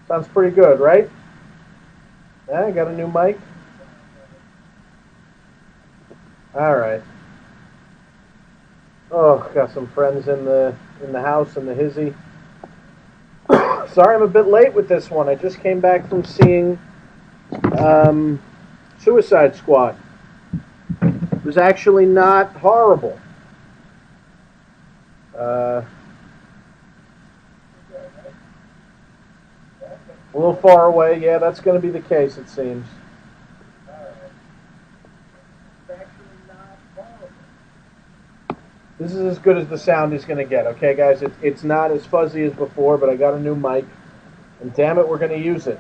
Sounds pretty good, right? Yeah, I got a new mic. All right. Oh, got some friends in the house in the hizzy. Sorry, I'm a bit late with this one. I just came back from seeing um, Suicide Squad. It was actually not horrible. Uh, a little far away. Yeah, that's going to be the case, it seems. This is as good as the sound is going to get, okay, guys? It's not as fuzzy as before, but I got a new mic, and damn it, we're going to use it.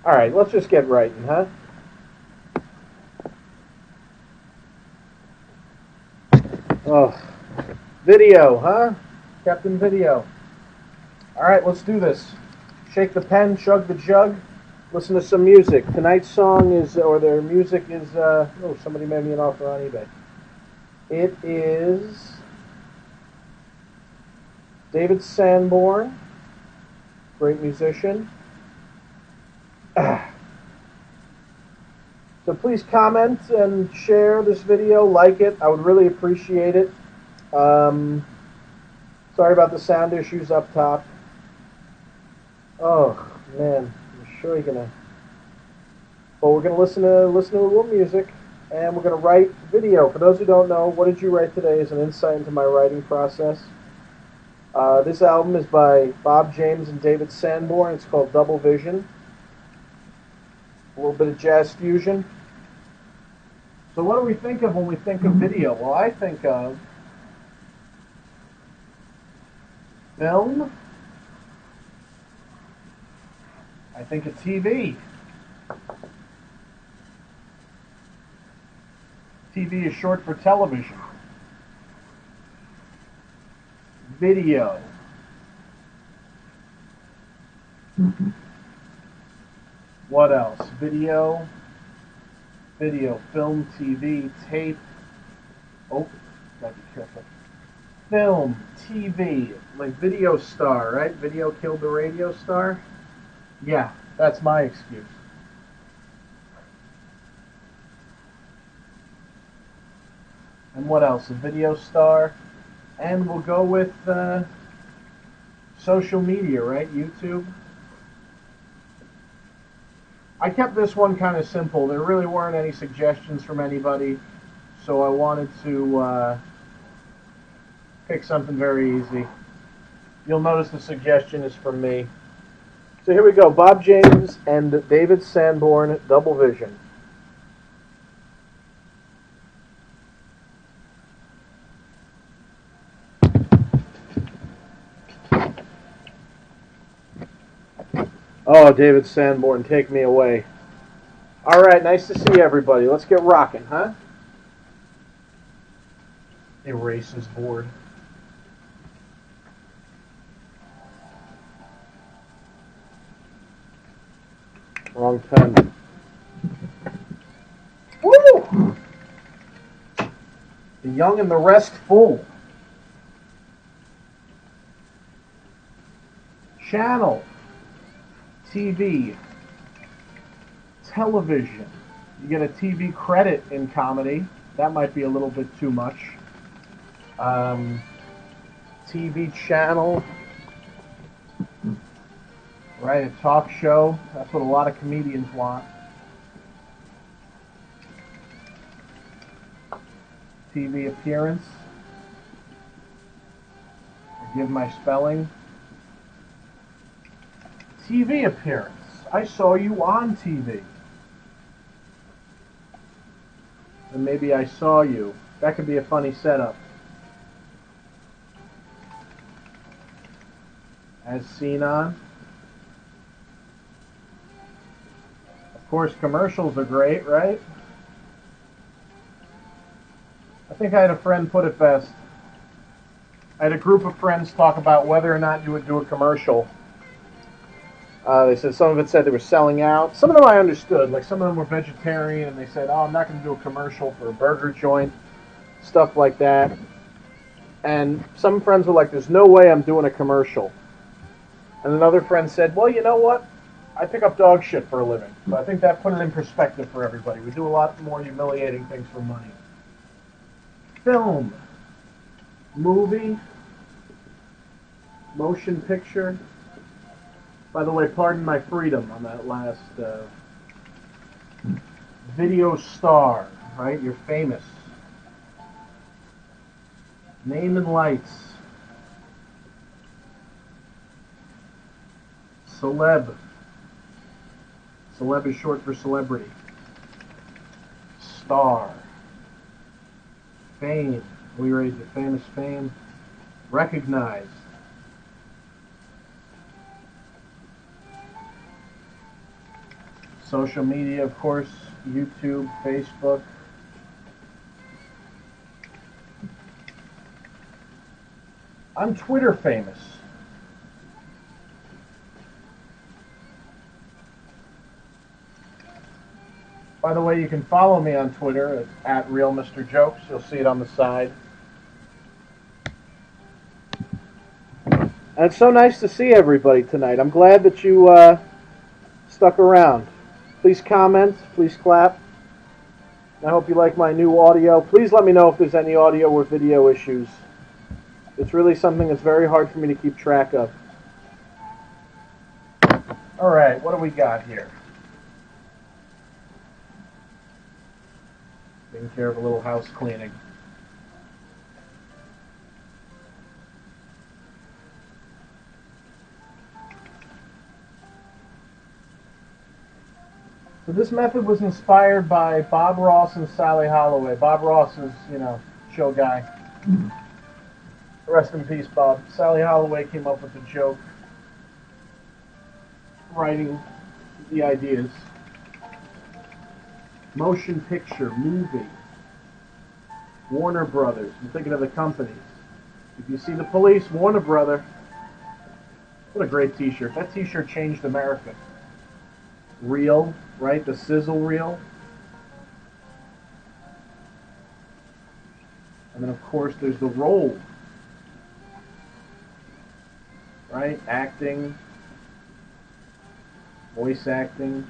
All right, let's just get writing, huh? Oh, video, huh? Captain Video. All right, let's do this. Shake the pen, chug the jug, listen to some music. Tonight's song is, or their music is, oh, somebody made me an offer on eBay. It is David Sanborn, great musician. So please comment and share this video, like it. I would really appreciate it. Sorry about the sound issues up top. Oh man, I'm sure you're gonna. But we're gonna listen to a little music, and we're gonna write video. For those who don't know, what did you write today is an insight into my writing process. This album is by Bob James and David Sanborn. It's called Double Vision. A little bit of jazz fusion. So what do we think of when we think of video? Well, I think of film. I think of TV. TV is short for television. Video. What else? Video, film, TV, tape. Oh, gotta be careful. Film, TV, like video star, right? Video killed the radio star. Yeah, that's my excuse. And what else? A video star. And we'll go with social media, right? YouTube. I kept this one kind of simple. There really weren't any suggestions from anybody, so I wanted to pick something very easy. You'll notice the suggestion is from me. So here we go. Bob James and David Sanborn, Double Vision. Oh, David Sanborn, take me away. All right, nice to see everybody. Let's get rocking, huh? Erase this board. Wrong pen. Woo! The young and the restful. Channel. TV. Television. You get a TV credit in comedy. That might be a little bit too much. TV channel. Right, a talk show. That's what a lot of comedians want. TV appearance. Forgive my spelling. TV appearance. I saw you on TV. And maybe I saw you. That could be a funny setup. As seen on. Of course, commercials are great, right? I think I had a friend put it best. I had a group of friends talk about whether or not you would do a commercial. They said some of it said they were selling out. Some of them I understood. Like some of them were vegetarian, and they said, "Oh, I'm not going to do a commercial for a burger joint," stuff like that. And some friends were like, "There's no way I'm doing a commercial." And another friend said, "Well, you know what? I pick up dog shit for a living." So I think that put it in perspective for everybody. We do a lot more humiliating things for money. Film, movie, motion picture. By the way, pardon my freedom on that last video star, right? You're famous. Name and lights. Celeb. Celeb is short for celebrity. Star. Fame. We raised it. Famous fame. Recognized. Social media, of course. YouTube, Facebook. I'm Twitter famous. By the way, you can follow me on Twitter at @RealMrJokes. You'll see it on the side. And it's so nice to see everybody tonight. I'm glad that you stuck around. Please comment. Please clap. I hope you like my new audio. Please let me know if there's any audio or video issues. It's really something that's very hard for me to keep track of. All right, what do we got here? Taking care of a little house cleaning. So this method was inspired by Bob Ross and Sally Holloway. Bob Ross is, show guy. Rest in peace, Bob. Sally Holloway came up with the joke, writing the ideas. Motion picture, movie, Warner Brothers. I'm thinking of the companies. If you see the police, Warner Brother. What a great t-shirt. That t-shirt changed America. Reel, right? The sizzle reel. And then, of course, there's the role. Right? Acting. Voice acting.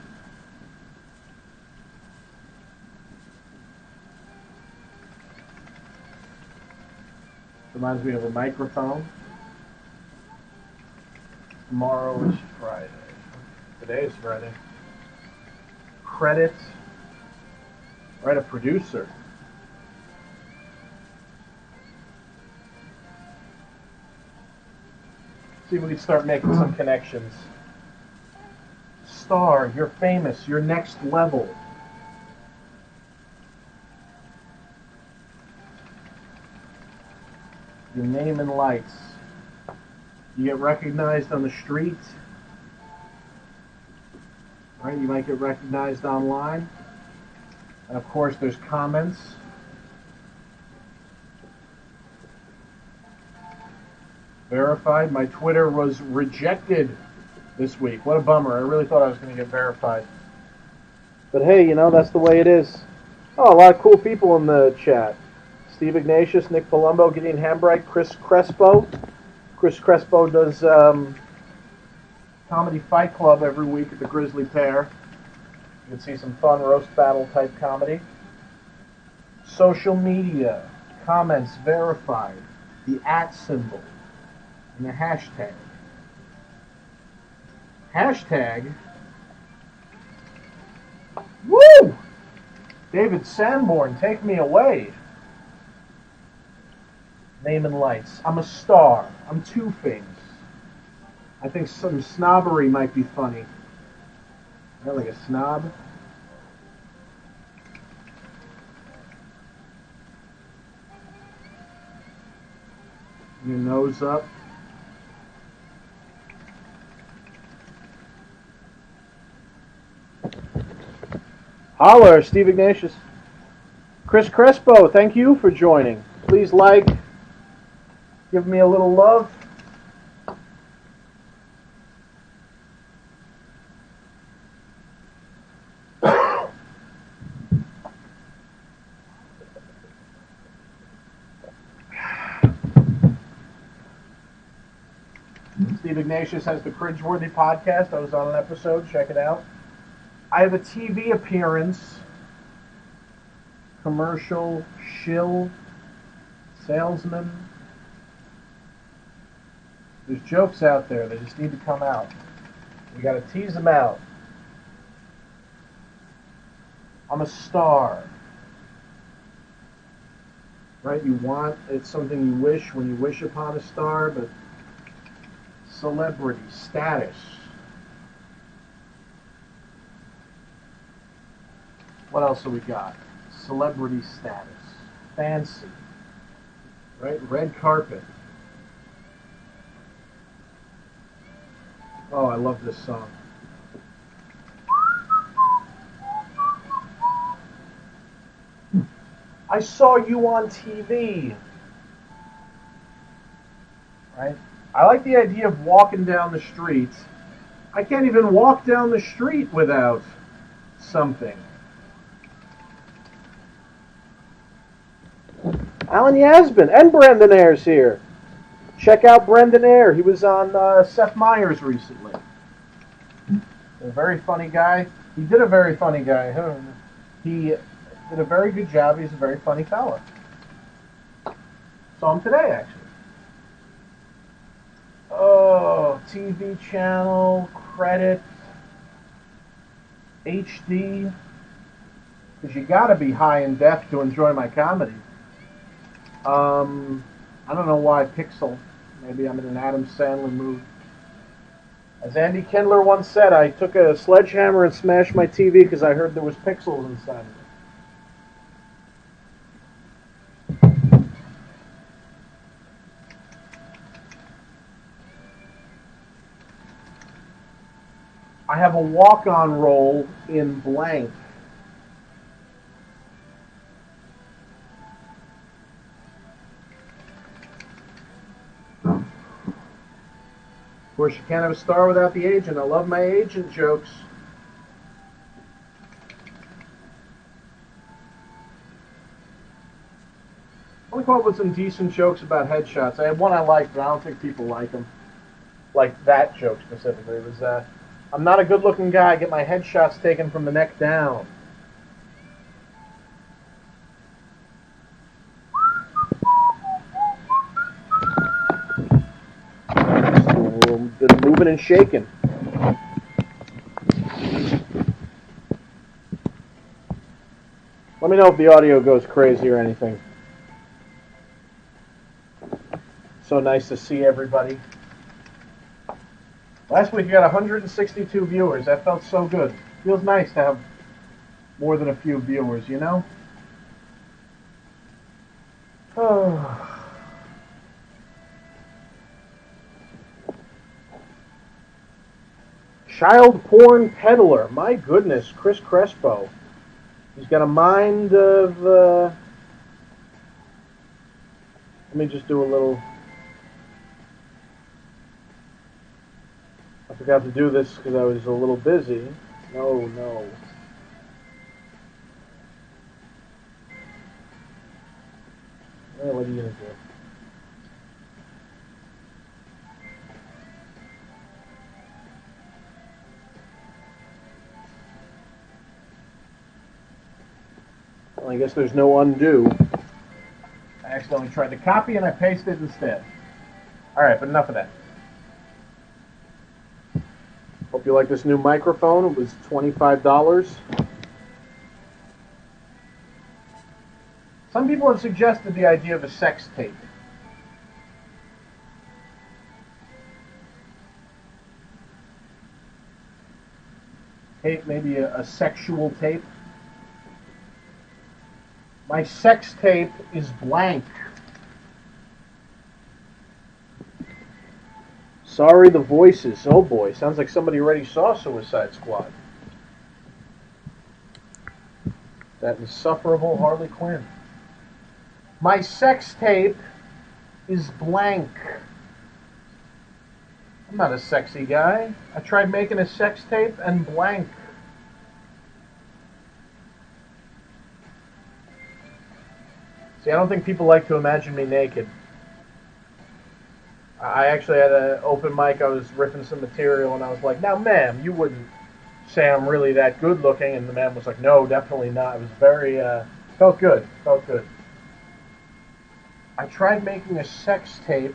Reminds me of a microphone. Tomorrow is Friday. Today is Friday. Credit. Right, a producer. See if we can start making some connections. Star, you're famous, you're next level. Your name and lights. You get recognized on the street. Right, you might get recognized online. And of course there's comments. Verified. My Twitter was rejected this week. What a bummer. I really thought I was going to get verified. But hey, that's the way it is. Oh, a lot of cool people in the chat. Steve Ignatius, Nick Palumbo, Gideon Hambright, Chris Crespo. Chris Crespo does Comedy Fight Club every week at the Grizzly Pear. You can see some fun roast battle type comedy. Social media, comments verified, the @ symbol, and the hashtag. Hashtag. Woo! David Sanborn, take me away. Name and lights. I'm a star. I'm two things. I think some snobbery might be funny. Like a snob. Your nose up. Holler, Steve Ignatius. Chris Crespo, thank you for joining. Please like, give me a little love. Steve Ignatius has the Cringeworthy podcast. I was on an episode. Check it out. I have a TV appearance, commercial, shill, salesman. There's jokes out there. They just need to come out. We got to tease them out. I'm a star. Right? You want, it's something you wish when you wish upon a star, but celebrity, status. What else have we got? Celebrity status. Fancy. Right? Red carpet. Oh, I love this song. I saw you on TV. Right? I like the idea of walking down the street. I can't even walk down the street without something. Alan Yasmin and Brendan Ayre's here. Check out Brendan Ayre. He was on Seth Meyers recently. A very funny guy. He did a very funny guy. He did a very good job. He's a very funny fella. Saw him today, actually. Oh, TV channel, credit, HD. Because you got to be high in def to enjoy my comedy. I don't know why Pixel. Maybe I'm in an Adam Sandler mood. As Andy Kindler once said, I took a sledgehammer and smashed my TV because I heard there was pixels inside of it. I have a walk-on role in blank. Of course, you can't have a star without the agent. I love my agent jokes. I'll come up with some decent jokes about headshots. I had one I liked, but I don't think people like them. Like that joke specifically. It was, I'm not a good-looking guy. I get my headshots taken from the neck down. Been moving and shaking. Let me know if the audio goes crazy or anything. So nice to see everybody. Last week you got 162 viewers. That felt so good. Feels nice to have more than a few viewers, you know? Oh. Child porn peddler. My goodness, Chris Crespo. He's got a mind of... Let me just do a little... I forgot to do this because I was a little busy. No. Well, what are you going to do? Well, I guess there's no undo. I accidentally tried to copy and I pasted instead. Alright, but enough of that. Hope you like this new microphone. It was $25. Some people have suggested the idea of a sex tape. Maybe a sexual tape. My sex tape is blank. Sorry, the voices. Oh boy, sounds like somebody already saw Suicide Squad. That insufferable Harley Quinn. My sex tape is blank. I'm not a sexy guy. I tried making a sex tape and blank. See, I don't think people like to imagine me naked. I actually had an open mic. I was riffing some material, and I was like, now, ma'am, you wouldn't say I'm really that good looking. And the man was like, no, definitely not. It was very, felt good. Felt good. I tried making a sex tape.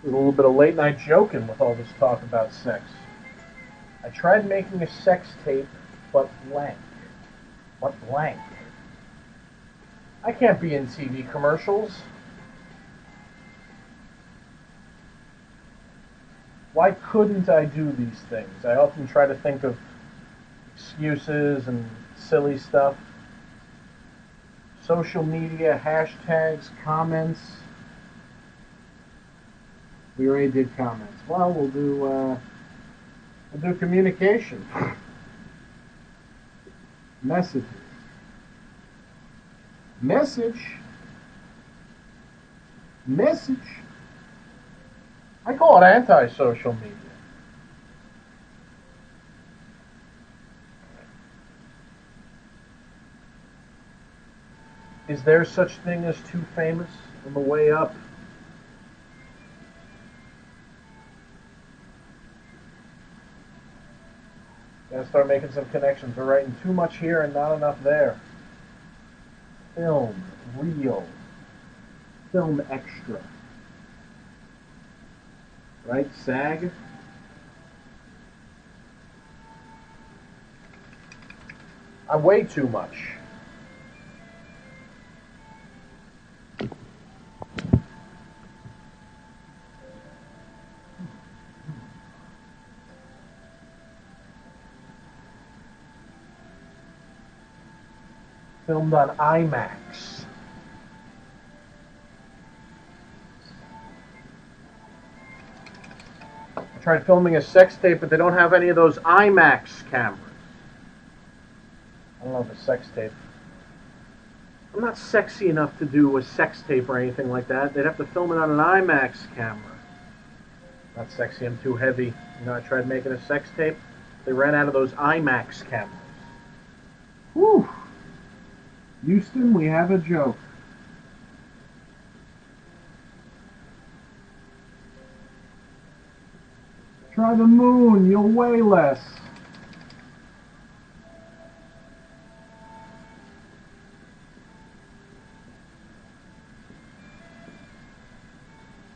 A little bit of late night joking with all this talk about sex. I tried making a sex tape, but blank. What blank? I can't be in TV commercials. Why couldn't I do these things? I often try to think of excuses and silly stuff. Social media, hashtags, comments. We already did comments. Well, we'll do communication. Messages. Message. I call it anti-social media. Is there such thing as too famous on the way up? Gotta start making some connections. We're writing too much here and not enough there. Film, reel, film extra. Right? SAG. I weigh too much. Filmed on IMAX. I tried filming a sex tape, but they don't have any of those IMAX cameras. I don't know if it's sex tape. I'm not sexy enough to do a sex tape or anything like that. They'd have to film it on an IMAX camera. Not sexy, I'm too heavy. You know, I tried making a sex tape. They ran out of those IMAX cameras. Whew. Houston, we have a joke. Try the moon, you'll weigh less.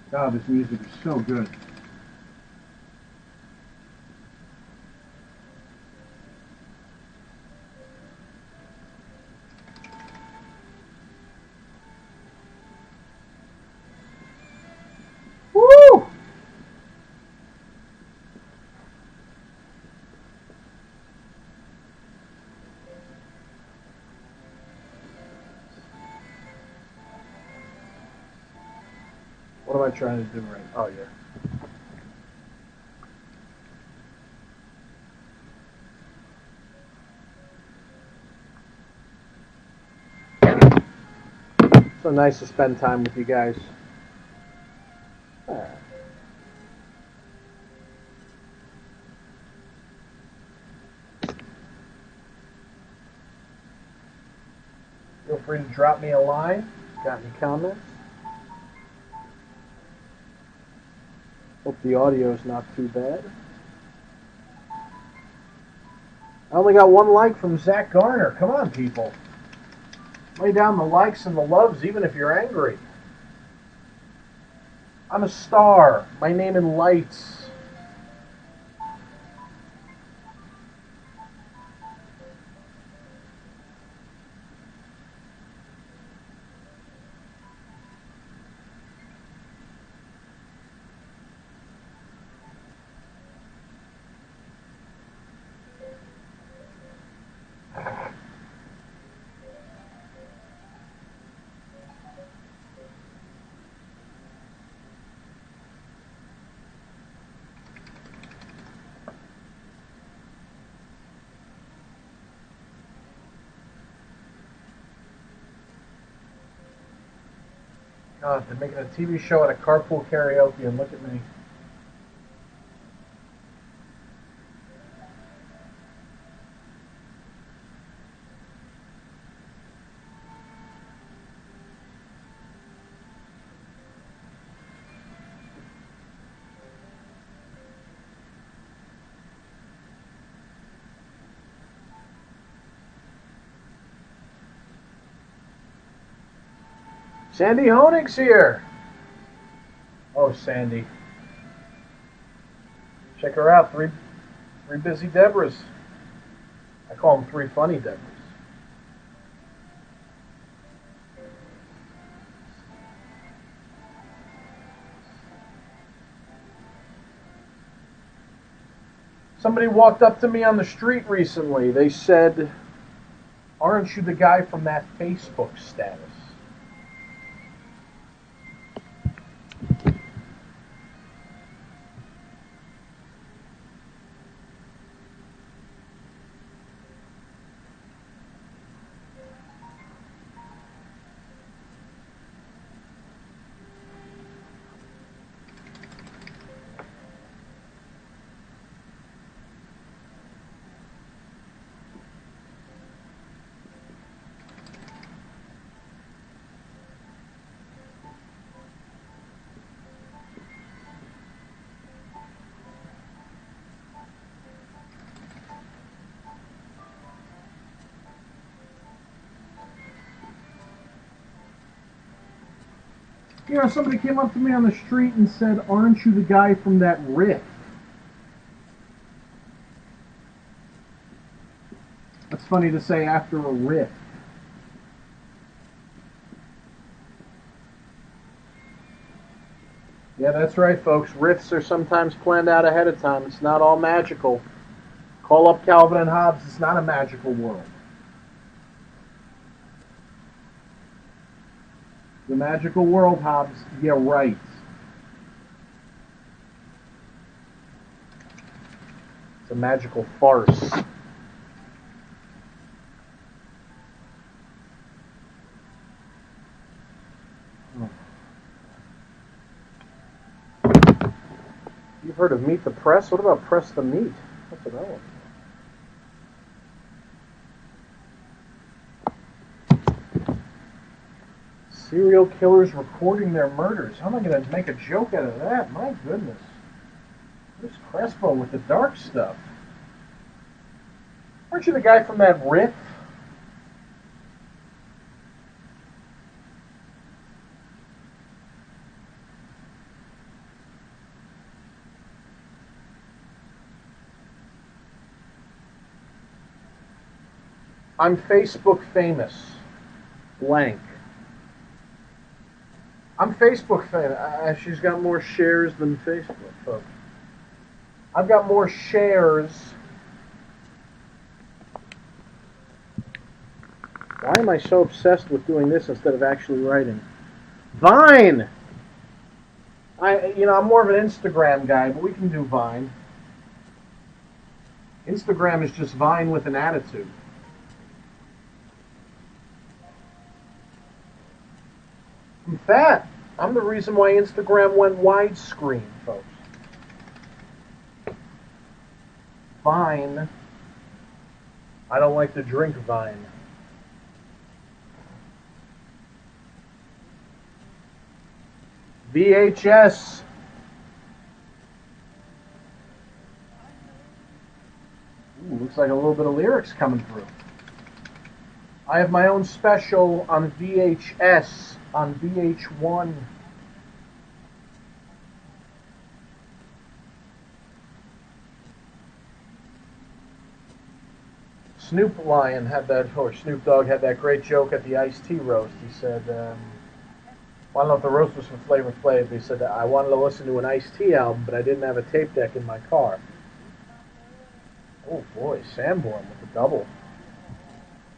God, this music is so good. Woo! What am I trying to do right? Oh, yeah. So nice to spend time with you guys. Feel free to drop me a line. Got any comments? Hope the audio's not too bad. I only got one like from Zach Garner. Come on, people. Lay down the likes and the loves, even if you're angry. I'm a star. My name in lights. They're making a TV show at a carpool karaoke, and look at me. Sandy Honig's here. Oh, Sandy. Check her out. Three busy Debras. I call them three funny Debras. Somebody walked up to me on the street recently. They said, "Aren't you the guy from that Facebook status?" You know, somebody came up to me on the street and said, "Aren't you the guy from that riff?" That's funny to say after a riff. Yeah, that's right, folks. Riffs are sometimes planned out ahead of time. It's not all magical. Call up Calvin and Hobbes. It's not a magical world. The magical world, Hobbes. Yeah, right. It's a magical farce. You've heard of Meet the Press? What about Press the Meat? What's that one? Serial killers recording their murders. How am I going to make a joke out of that? My goodness. Where's Crespo with the dark stuff? Aren't you the guy from that riff? I'm Facebook famous. Blank. I'm Facebook famous. She's got more shares than Facebook, folks. I've got more shares. Why am I so obsessed with doing this instead of actually writing? Vine! I'm more of an Instagram guy, but we can do Vine. Instagram is just Vine with an attitude. I'm fat. I'm the reason why Instagram went widescreen, folks. Vine. I don't like to drink Vine. VHS. Ooh, looks like a little bit of lyrics coming through. I have my own special on VHS, on VH1. Snoop Dogg had that great joke at the Ice-T roast. He said, well, I don't know if the roast was for Flavor Flav. He said, I wanted to listen to an Ice-T album, but I didn't have a tape deck in my car. Oh boy, Sanborn with the double.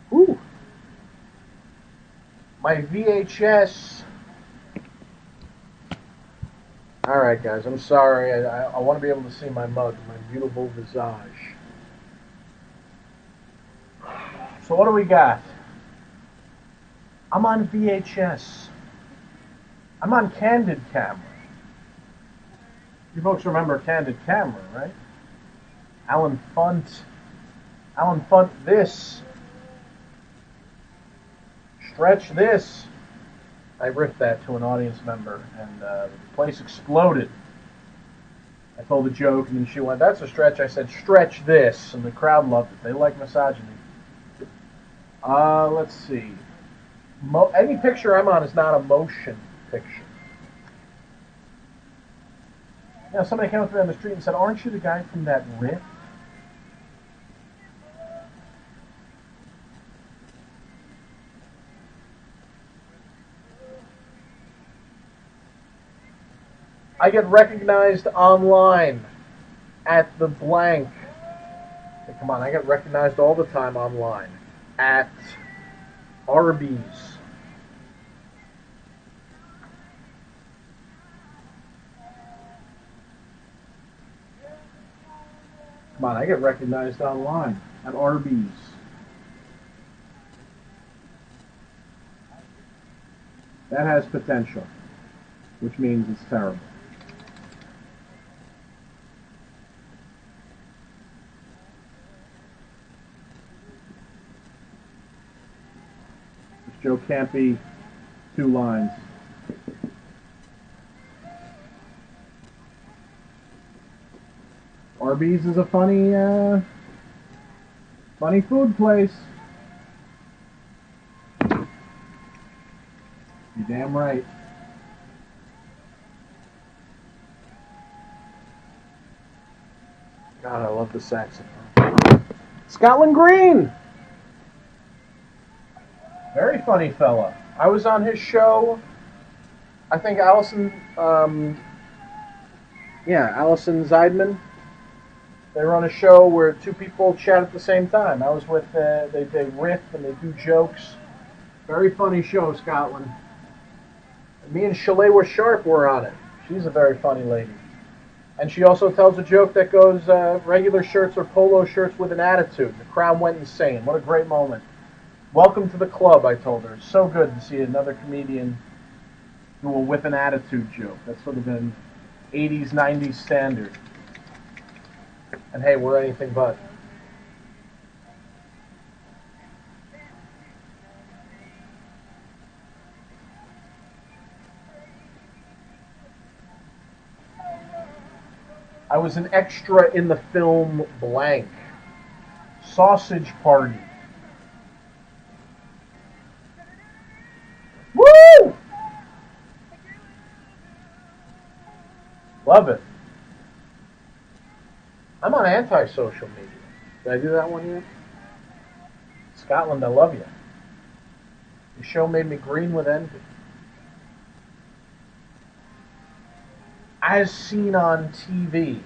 Whew. My VHS. Alright guys, I'm sorry. I want to be able to see my mug, my beautiful visage. So what do we got? I'm on VHS. I'm on Candid Camera. You folks remember Candid Camera, right? Alan Funt. Alan Funt this. Stretch this. I ripped that to an audience member, and the place exploded. I told a joke, and then she went, "That's a stretch." I said, "Stretch this," and the crowd loved it. They like misogyny. Let's see. Any picture I'm on is not a motion picture. Now, somebody came up to me on the street and said, "Aren't you the guy from that riff?" I get recognized online at the blank. Hey, come on, I get recognized all the time online at Arby's. Come on, I get recognized online at Arby's. That has potential, which means it's terrible. This joke can't be 2 lines. Arby's is a funny food place. You're damn right. God, I love the saxophone. Scotland Green! Very funny fella. I was on his show. I think Allison Zeidman. They run a show where 2 people chat at the same time. I was with, they riff and they do jokes. Very funny show, Scotland. And me and Shalewa Sharp were on it. She's a very funny lady. And she also tells a joke that goes, regular shirts or polo shirts with an attitude. The crowd went insane. What a great moment. Welcome to the club, I told her. It's so good to see another comedian do a with an attitude joke. That's sort of an 80s, 90s standard. And hey, we're anything but. I was an extra in the film blank. Sausage Party. Woo! Love it. I'm on anti-social media. Did I do that one yet? Scotland, I love you. The show made me green with envy. As seen on TV.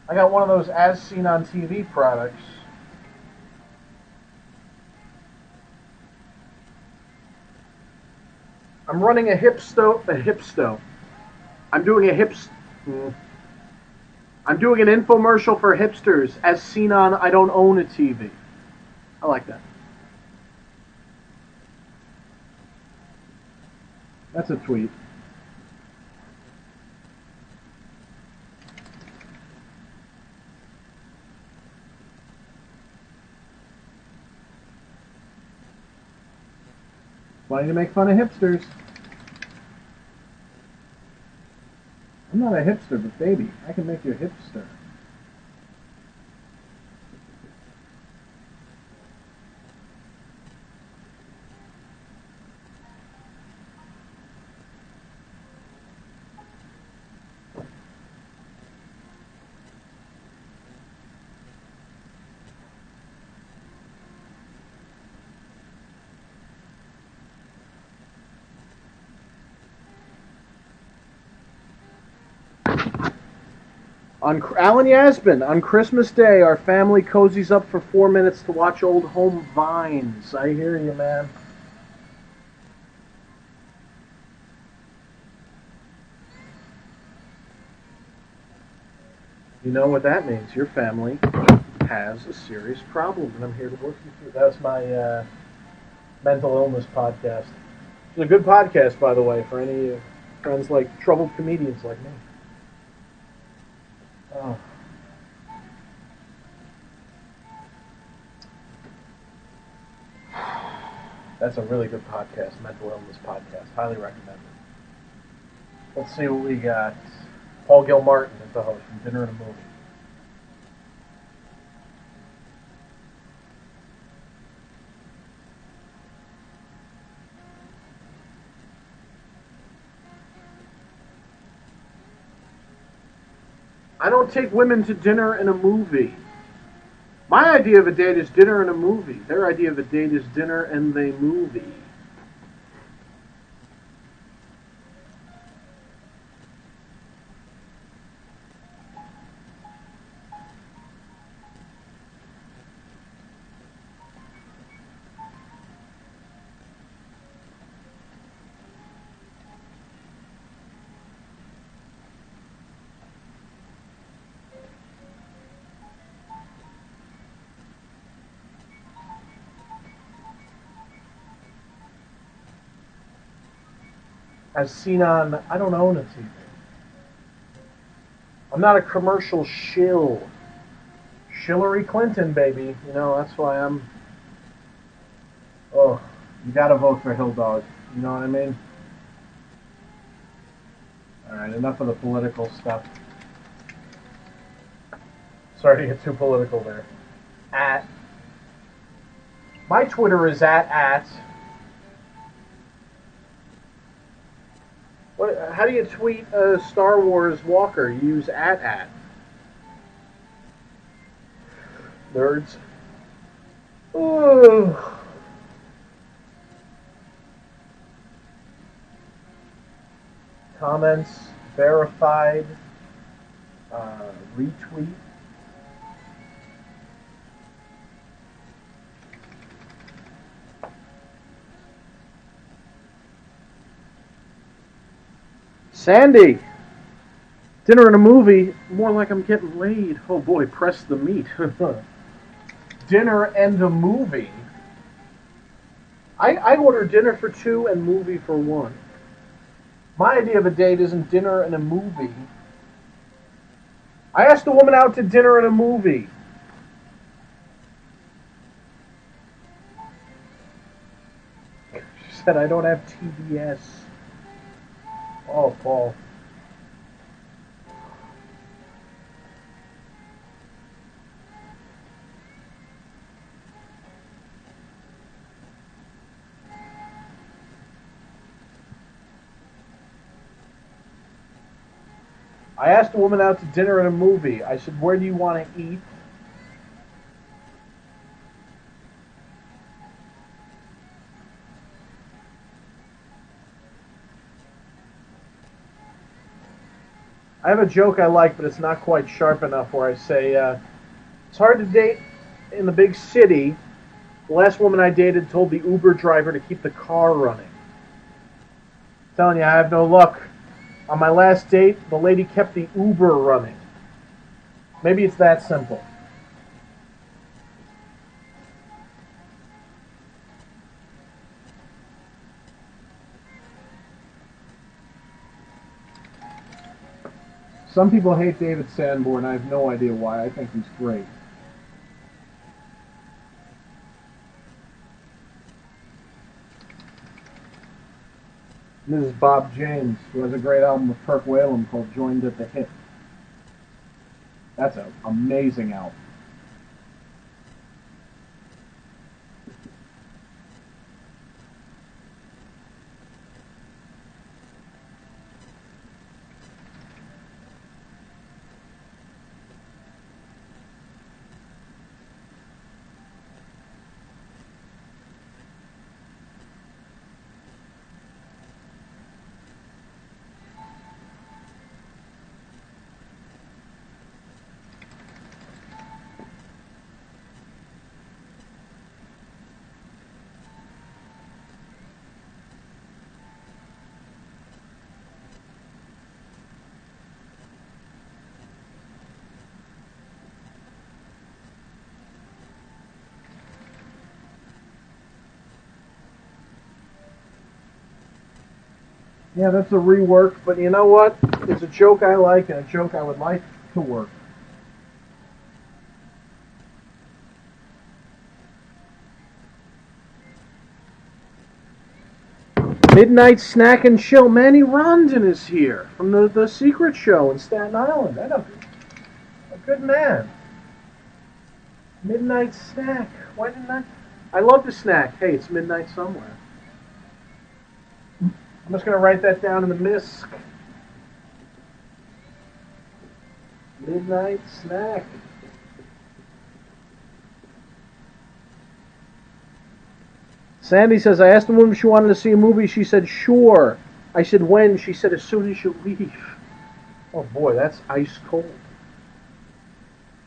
I got one of those as seen on TV products. I'm running a hipsto. I'm doing I'm doing an infomercial for hipsters as seen on I Don't Own a TV. I like that. That's a tweet. Funny to make fun of hipsters. I'm not a hipster, but baby, I can make you a hipster. On Alan Yasmin, on Christmas Day, our family cozies up for 4 minutes to watch old home vines. I hear you, man. You know what that means. Your family has a serious problem, and I'm here to work you through. That's my mental illness podcast. It's a good podcast, by the way, for any friends like troubled comedians like me. Oh. That's a really good podcast, Mental Illness Podcast. Highly recommend it. Let's see what we got. Paul Gilmartin is the host from Dinner and a Movie. I don't take women to dinner and a movie. My idea of a date is dinner and a movie. Their idea of a date is dinner and the movie. As seen on, I don't own a TV. I'm not a commercial shill. Hillary Clinton, baby. You know, that's why I'm... Oh, you gotta vote for Hill Dog. You know what I mean? Alright, enough of the political stuff. Sorry to get too political there. My Twitter is at... How do you tweet a Star Wars walker? You use at. Nerds. Ooh. Comments, verified, retweet. Sandy! Dinner and a movie, more like I'm getting laid. Oh boy, press the meat. Dinner and a movie. I order dinner for two and movie for one. My idea of a date isn't dinner and a movie. I asked a woman out to dinner and a movie. She said, I don't have TBS. Oh, Paul. I asked a woman out to dinner and a movie. I said, where do you want to eat? I have a joke I like, but it's not quite sharp enough where I say, it's hard to date in the big city. The last woman I dated told the Uber driver to keep the car running. I'm telling you, I have no luck. On my last date, the lady kept the Uber running. Maybe it's that simple. Some people hate David Sanborn. I have no idea why. I think he's great. This is Bob James, who has a great album with Kirk Whalen called Joined at the Hip. That's an amazing album. Yeah, that's a rework, but you know what? It's a joke I like and a joke I would like to work. Midnight Snack and Chill. Manny Rondon is here from the Secret Show in Staten Island. I know, a good man. Midnight Snack. Why didn't I love the snack. Hey, it's midnight somewhere. I'm just going to write that down in the MISC. Midnight Snack. Sandy says, I asked the woman if she wanted to see a movie. She said, sure. I said, when? She said, as soon as you leave. Oh, boy, that's ice cold.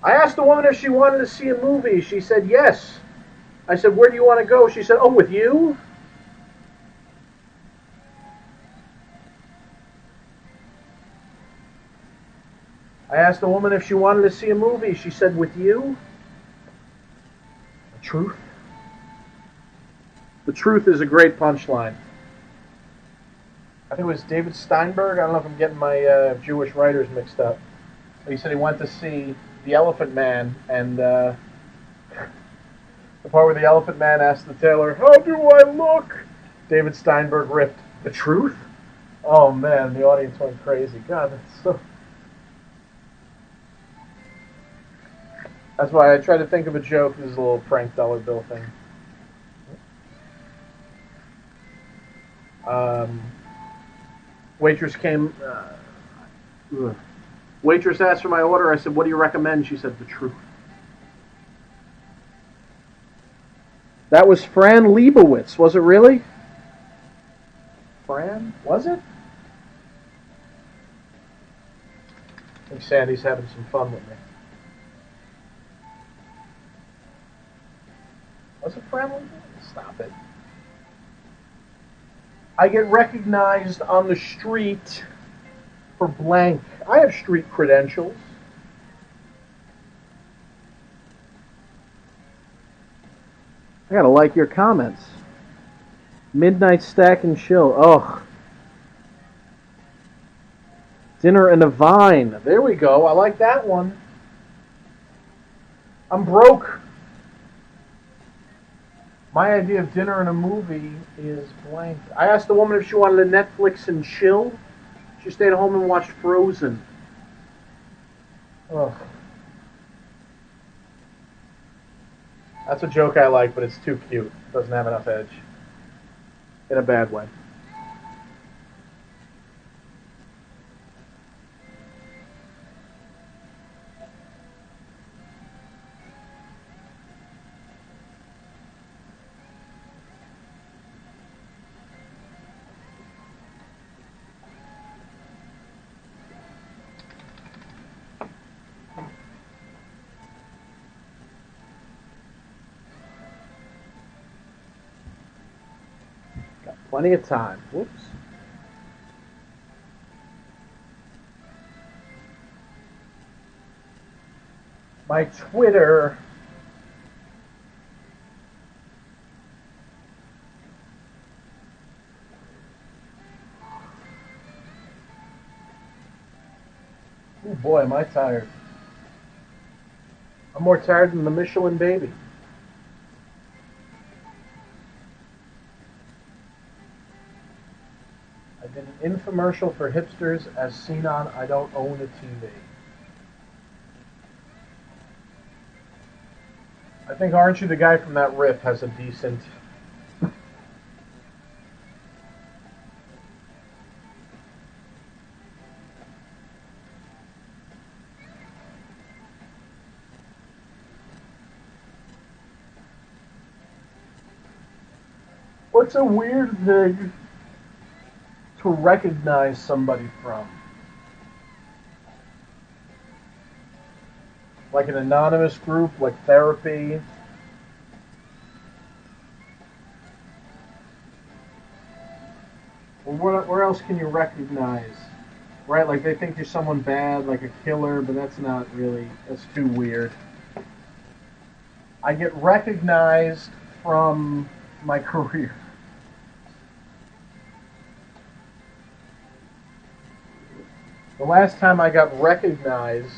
I asked the woman if she wanted to see a movie. She said, yes. I said, where do you want to go? She said, oh, with you? I asked the woman if she wanted to see a movie. She said, with you? The truth? The truth is a great punchline. I think it was David Steinberg. I don't know if I'm getting my Jewish writers mixed up. He said he went to see The Elephant Man, and the part where the Elephant Man asked the tailor, how do I look? David Steinberg ripped, the truth? Oh, man, the audience went crazy. God, that's so... That's why I try to think of a joke. This is a little prank dollar bill thing. Waitress came. Waitress asked for my order. I said, what do you recommend? She said, the truth. That was Fran Lebowitz. Was it really? Fran? Was it? I think Sandy's having some fun with me. Was it Fran Lebowitz? Stop it. I get recognized on the street for blank. I have street credentials. I gotta like your comments. Midnight Stack and Chill. Oh. Dinner and a Vine. There we go. I like that one. I'm broke. My idea of dinner and a movie is blank. I asked the woman if she wanted to Netflix and chill. She stayed at home and watched Frozen. Ugh. That's a joke I like, but it's too cute. It doesn't have enough edge. In a bad way. Plenty of time. Whoops. My Twitter. Oh boy, am I tired. I'm more tired than the Michelin baby. I did an infomercial for hipsters as seen on I Don't Own a TV. I think Aren't You the Guy from that riff has a decent... What's a weird thing to recognize somebody from? Like an anonymous group, like therapy. Or where else can you recognize? Right, like they think you're someone bad, like a killer, but that's not really, that's too weird. I get recognized from my career. The last time I got recognized,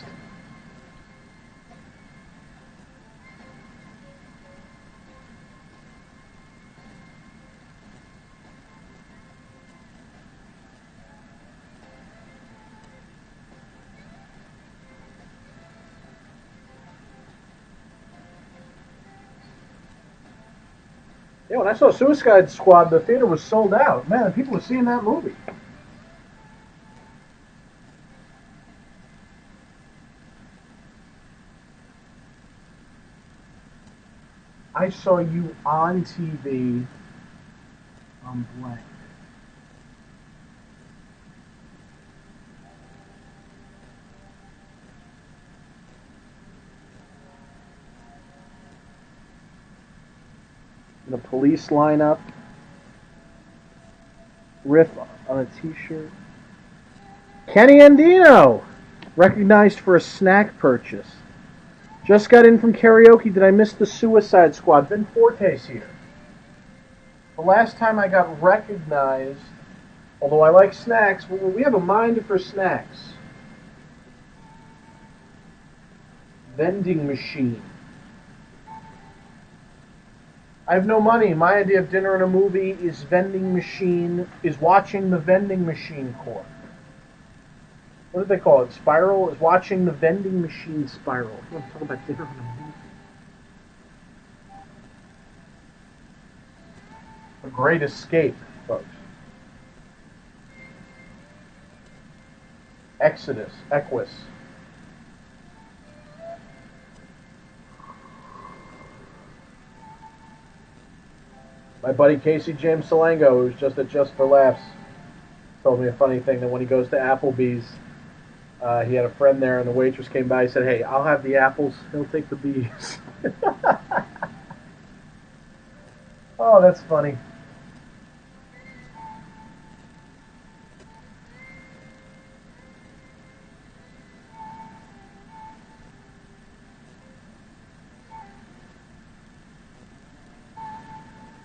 yeah, when I saw Suicide Squad, the theater was sold out. Man, people were seeing that movie. I saw you on TV on blank. In a police lineup, riff on a t-shirt. Kenny Andino, recognized for a snack purchase. Just got in from karaoke. Did I miss the Suicide Squad? Ben Forte's here. The last time I got recognized, although I like snacks, we have a mind for snacks. Vending machine. I have no money. My idea of dinner and a movie is watching the vending machine court. What did they call it? Spiral? Is watching the vending machine spiral. I'm talking about dinner and a movie. A Great Escape, folks. Exodus, Equus. My buddy Casey James Salango, who's just at Just for Laughs, told me a funny thing that when he goes to Applebee's, he had a friend there, and the waitress came by. He said, "Hey, I'll have the apples. He'll take the bees." Oh, that's funny.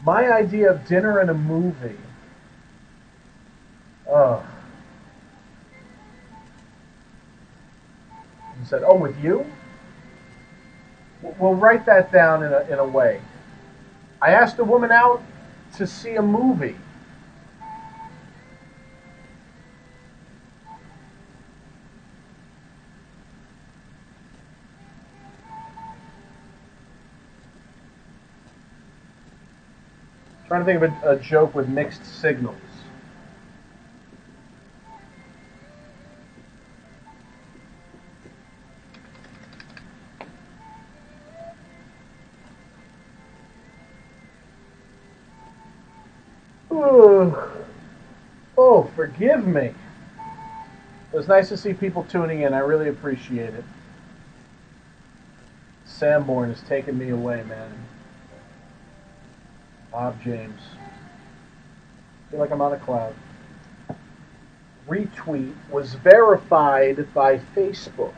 My idea of dinner and a movie. Oh. He said, "Oh, with you?" We'll write that down in a way. I asked a woman out to see a movie. Trying to think of a joke with mixed signals. Oh, forgive me. It was nice to see people tuning in. I really appreciate it. Sanborn has taken me away, man. Bob James. I feel like I'm on a cloud. Retweet was verified by Facebook.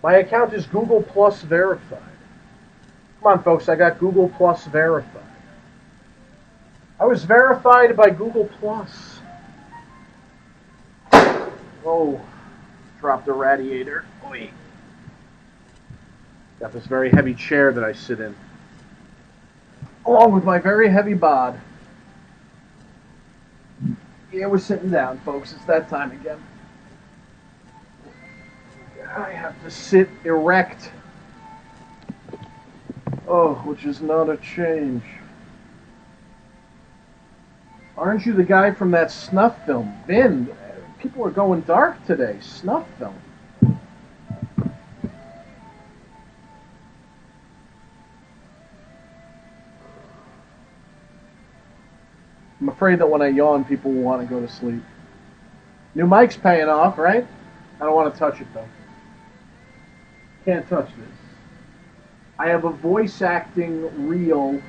My account is Google Plus verified. Come on, folks, I got Google Plus verified. I was verified by Google Plus. Oh, dropped a radiator. Oy. Got this very heavy chair that I sit in, along with my very heavy bod. Yeah, we're sitting down, folks. It's that time again. I have to sit erect. Oh, which is not a change. Aren't you the guy from that snuff film? Vin, people are going dark today. Snuff film. I'm afraid that when I yawn, people will want to go to sleep. New mic's paying off, right? I don't want to touch it, though. Can't touch this. I have a voice acting reel.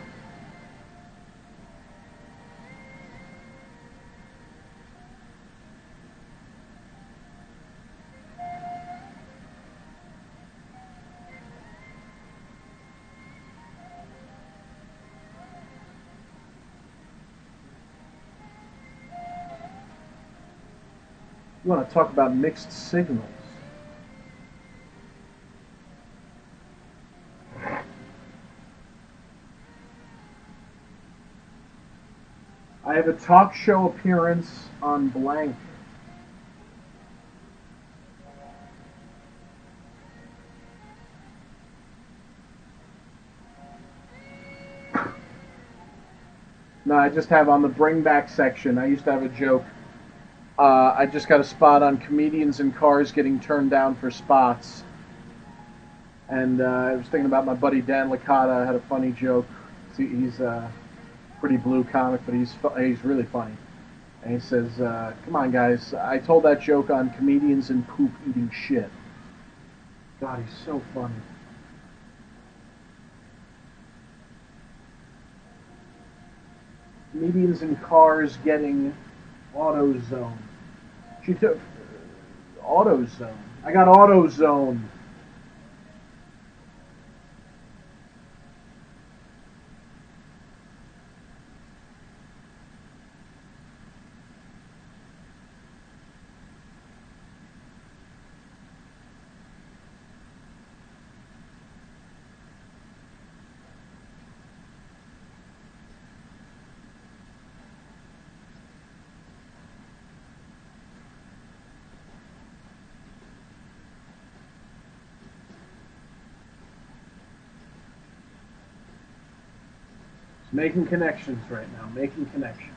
You want to talk about mixed signals. I have a talk show appearance on blank. No, I just have on the bring back section. I used to have a joke. I just got a spot on comedians in cars getting turned down for spots. And I was thinking about my buddy Dan Licata. Had a funny joke. He's a pretty blue comic, but he's really funny. And he says, "Come on, guys! I told that joke on comedians and poop eating shit." God, he's so funny. Comedians in cars getting AutoZone. She took AutoZone. I got AutoZone. Making connections right now. Making connections.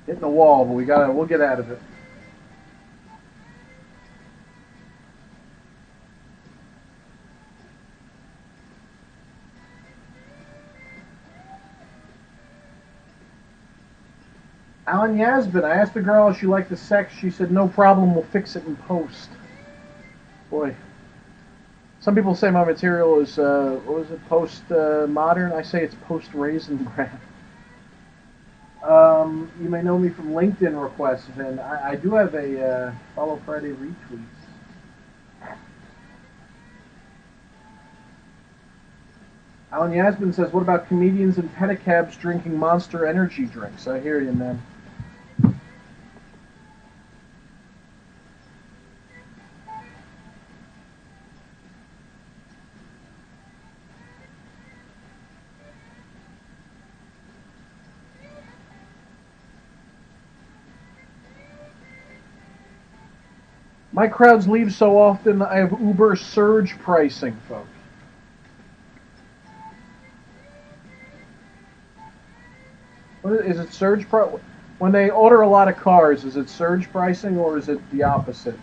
Hitting the wall, but we'll get out of it. Alan Yasbin, I asked the girl if she liked the sex. She said, no problem, we'll fix it in post. Boy. Some people say my material is, what was it, post-modern? I say it's post-raisin bran. You may know me from LinkedIn requests, and I do have a Follow Friday retweets. Alan Yasmin says, what about comedians and pedicabs drinking Monster energy drinks? I hear you, man. My crowds leave so often, I have Uber surge pricing, folks. Is it surge price? When they order a lot of cars, is it surge pricing or is it the opposite?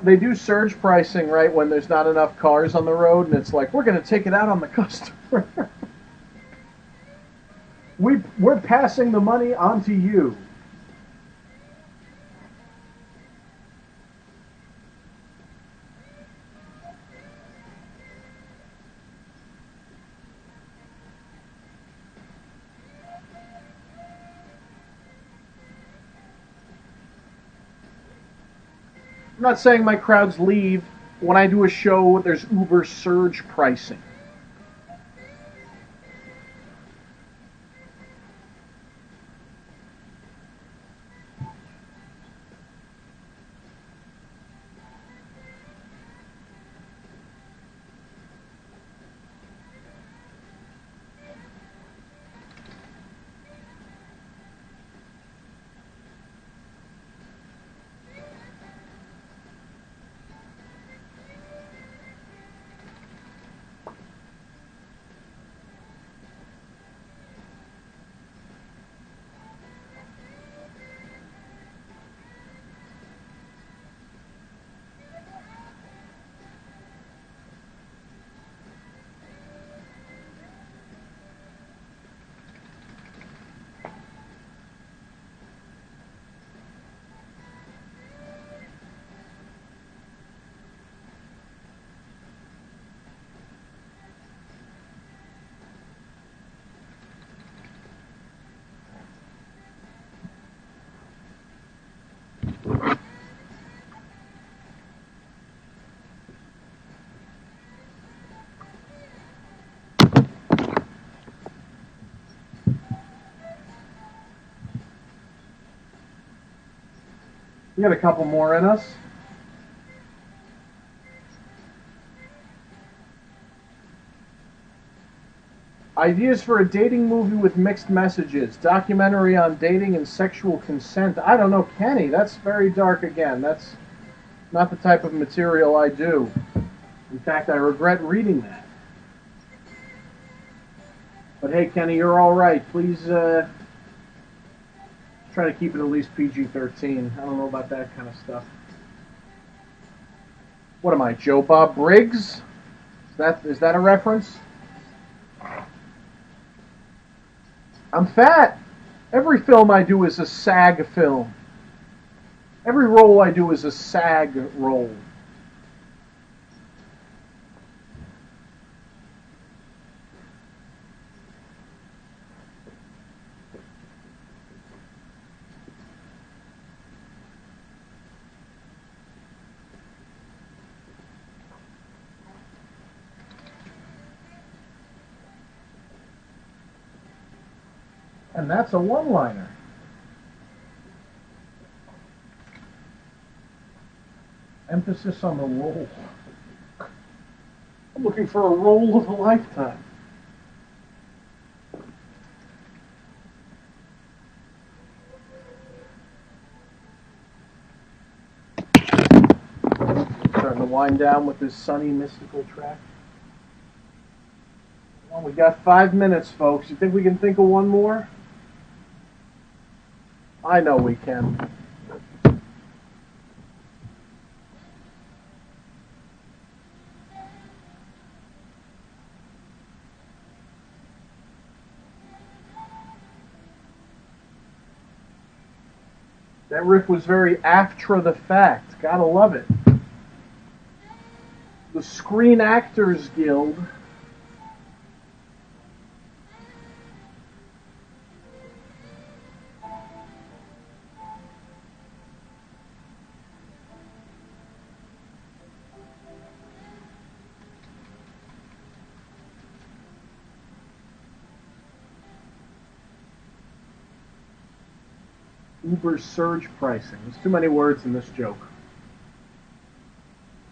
They do surge pricing, right, when there's not enough cars on the road, and it's like, we're going to take it out on the customer. We're passing the money on to you. I'm not saying my crowds leave. When I do a show, there's Uber surge pricing. We got a couple more in us. Ideas for a dating movie with mixed messages. Documentary on dating and sexual consent. I don't know, Kenny. That's very dark again. That's not the type of material I do. In fact, I regret reading that. But hey, Kenny, you're all right. Please try to keep it at least PG-13. I don't know about that kind of stuff. What am I, Joe Bob Briggs? Is that a reference? I'm fat. Every film I do is a SAG film. Every role I do is a SAG role. And that's a one-liner. Emphasis on the role. I'm looking for a role of a lifetime. Starting to wind down with this sunny, mystical track. Well, we got 5 minutes, folks. You think we can think of one more? I know we can. That riff was very after the fact. Gotta love it. The Screen Actors Guild Uber surge pricing. There's too many words in this joke.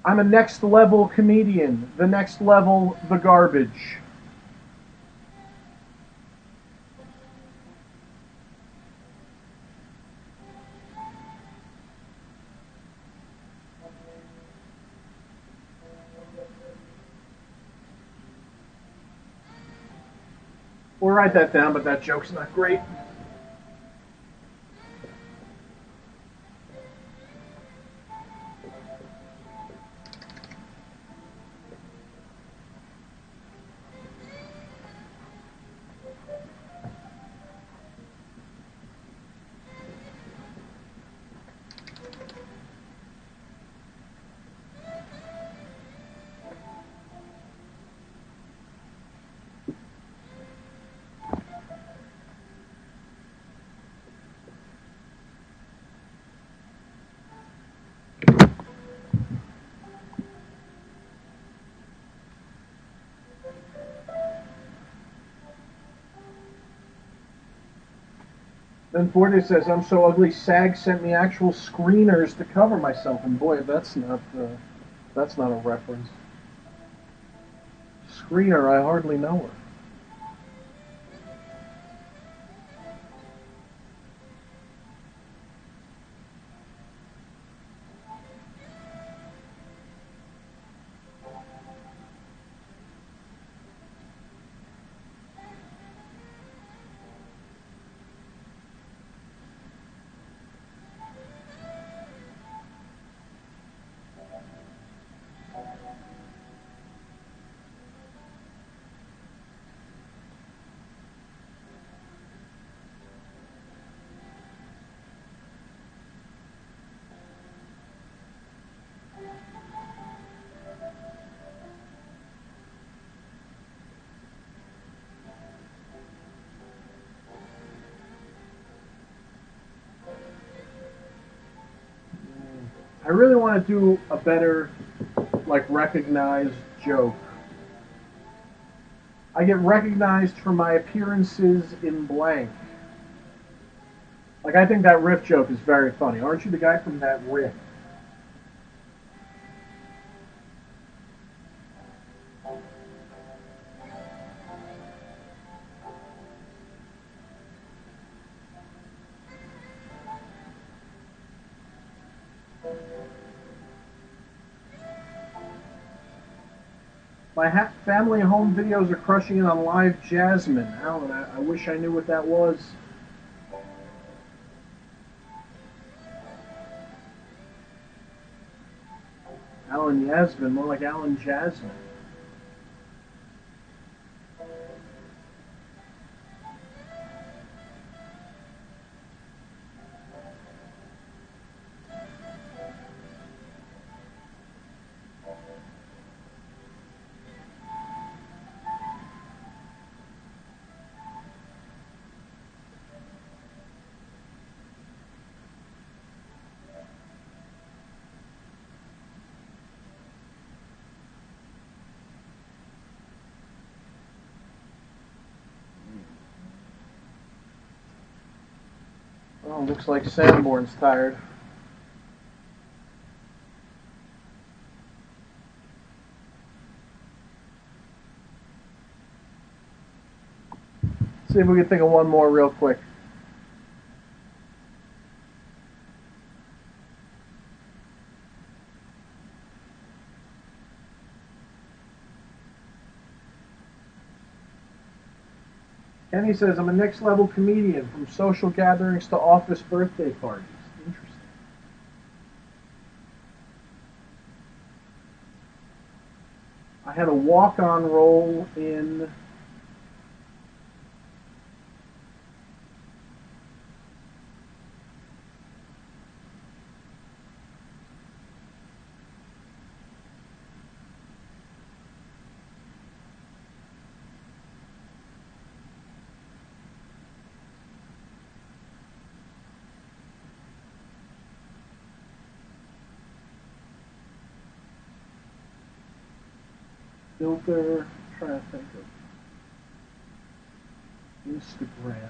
I'm a next level comedian. The next level, the garbage. We'll write that down, but that joke's not great. Then Forte says, I'm so ugly, SAG sent me actual screeners to cover myself. And boy, that's not a reference. Screener, I hardly know her. I really want to do a better, recognized joke. I get recognized for my appearances in blank. Like, I think that riff joke is very funny. Aren't you the guy from that riff? My family home videos are crushing it on live Jasmine. Alan, I wish I knew what that was. Alan Yasmin, more like Alan Jasmine. Oh, looks like Sanborn's tired. See if we can think of one more real quick. Kenny says, I'm a next level comedian from social gatherings to office birthday parties. Interesting. I had a walk-on role in Filter, I'm trying to think of Instagram.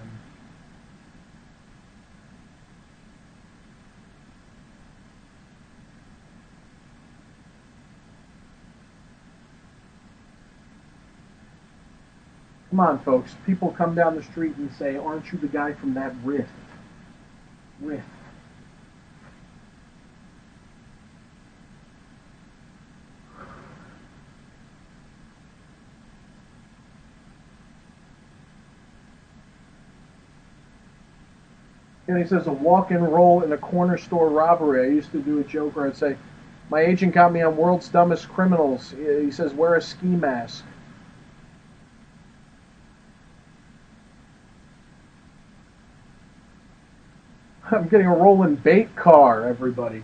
Come on, folks. People come down the street and say, aren't you the guy from that riff? Riff. And he says, a walk-in role in a corner store robbery. I used to do a joke where I'd say, my agent got me on World's Dumbest Criminals. He says, wear a ski mask. I'm getting a rolling bait car, everybody.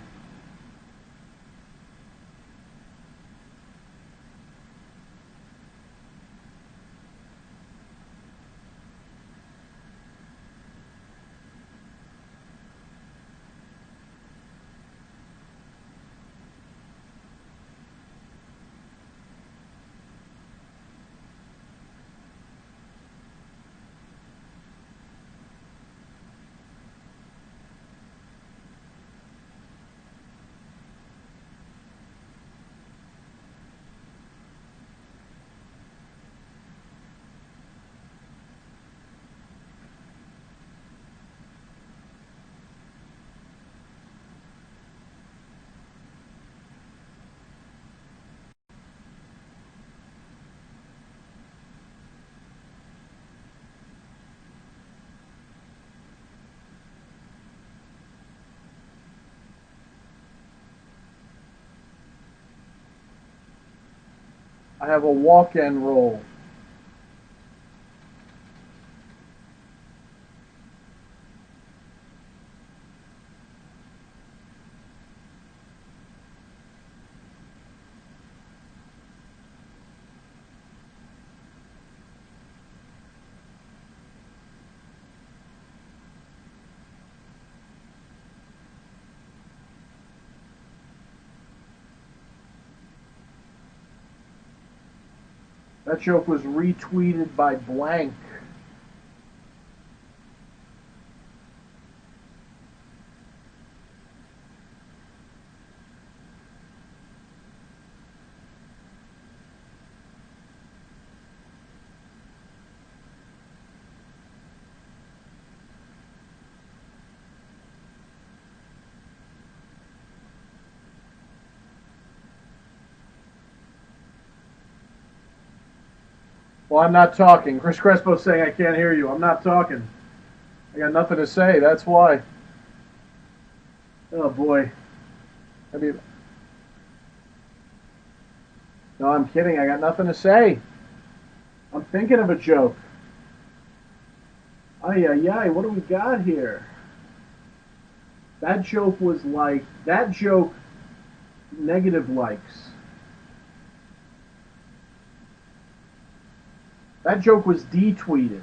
I have a walk-in role. That joke was retweeted by blank. Well, I'm not talking. Chris Crespo's saying I can't hear you. I'm not talking. I got nothing to say. That's why. Oh boy. I mean, no, I'm kidding. I got nothing to say. I'm thinking of a joke. Ay, ay, ay. What do we got here? That joke was like, that joke, negative likes. That joke was detweeted.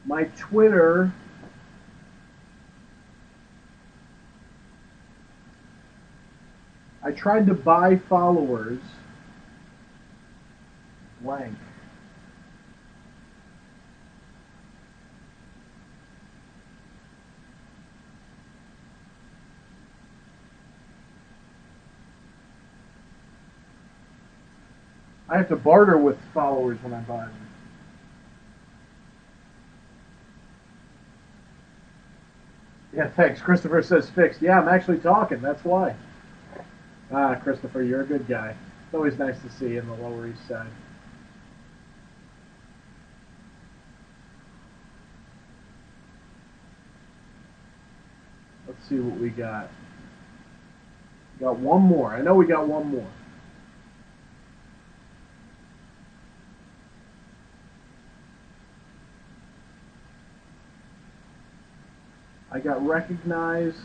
My Twitter, I tried to buy followers. Blank. I have to barter with followers when I buy them. Yeah, thanks. Christopher says fixed. Yeah, I'm actually talking. That's why. Ah, Christopher, you're a good guy. It's always nice to see you in the Lower East Side. Let's see what we got. We got one more. I know we got one more. I got recognized.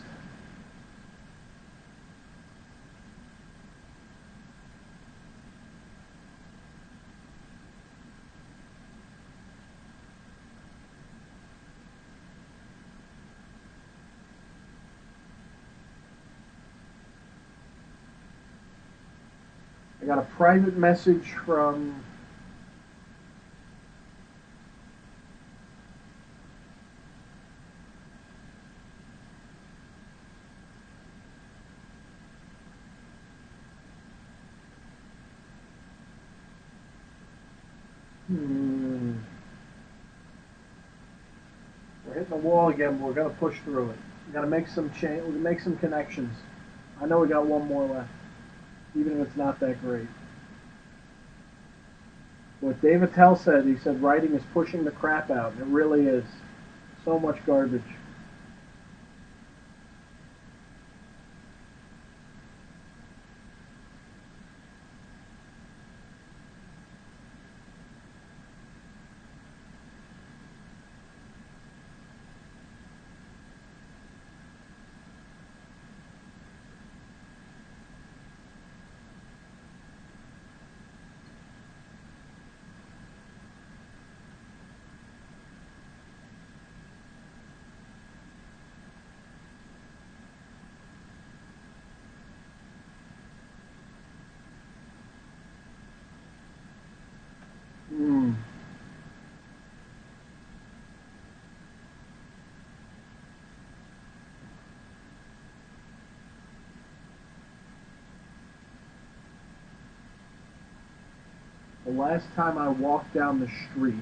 I got a private message from we're hitting the wall again, but we're gonna push through it. We gotta make some change. We can make some connections. I know we got one more left, even if it's not that great. What David Tell said, he said writing is pushing the crap out, and it really is. So much garbage. Mm. The last time I walked down the street,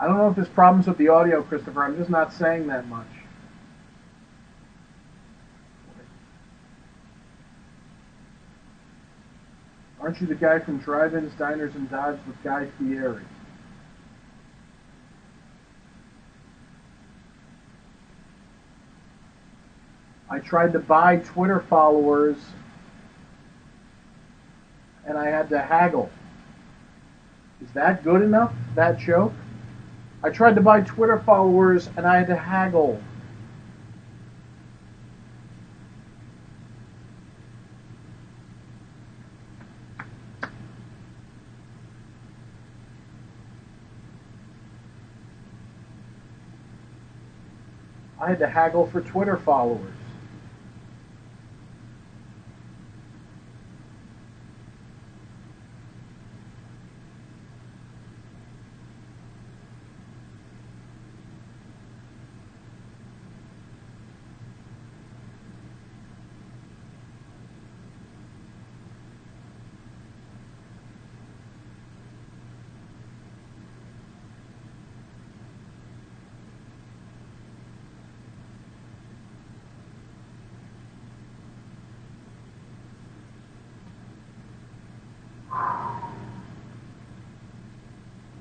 I don't know if there's problems with the audio, Christopher. I'm just not saying that much. Aren't you the guy from Drive-Ins, Diners, and Dives with Guy Fieri? I tried to buy Twitter followers and I had to haggle. Is that good enough, that joke? I tried to buy Twitter followers and I had to haggle. I had to haggle for Twitter followers.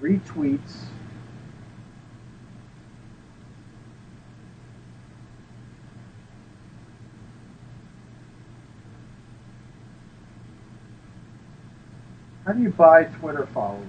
Retweets. How do you buy Twitter followers?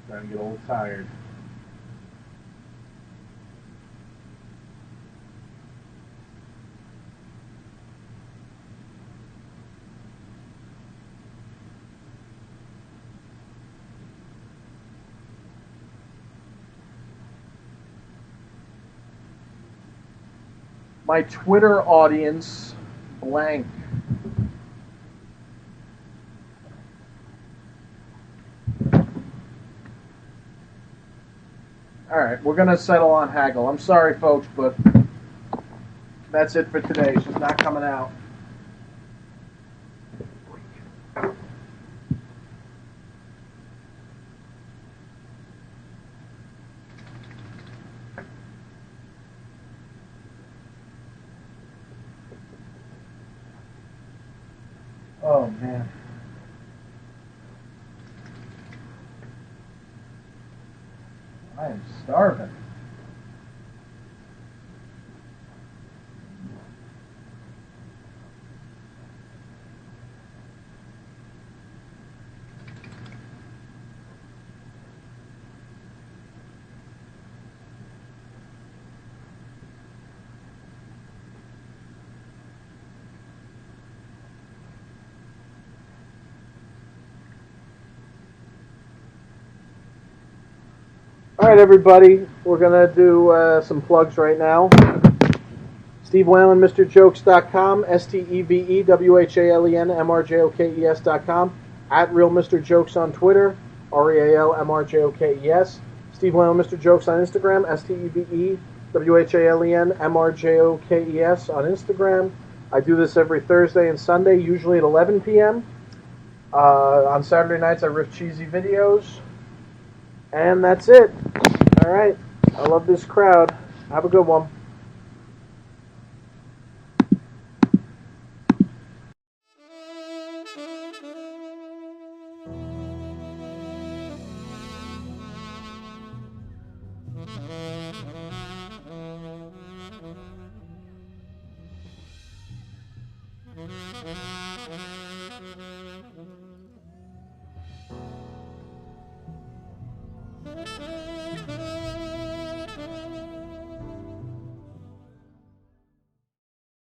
Starting to get a little tired. My Twitter audience blank. Alright, we're going to settle on haggle. I'm sorry, folks, but that's it for today. It's just not coming out. Oh, man. I am starving. All right, everybody. We're going to do some plugs right now. Steve Whalen, MrJokes.com, SteveWhalen, at Real Mr. Jokes on Twitter, RealMrJokes. Steve Whalen, Mr. Jokes on Instagram, SteveWhalen, on Instagram. I do this every Thursday and Sunday, usually at 11 p.m. On Saturday nights, I riff cheesy videos. And that's it. All right. I love this crowd. Have a good one.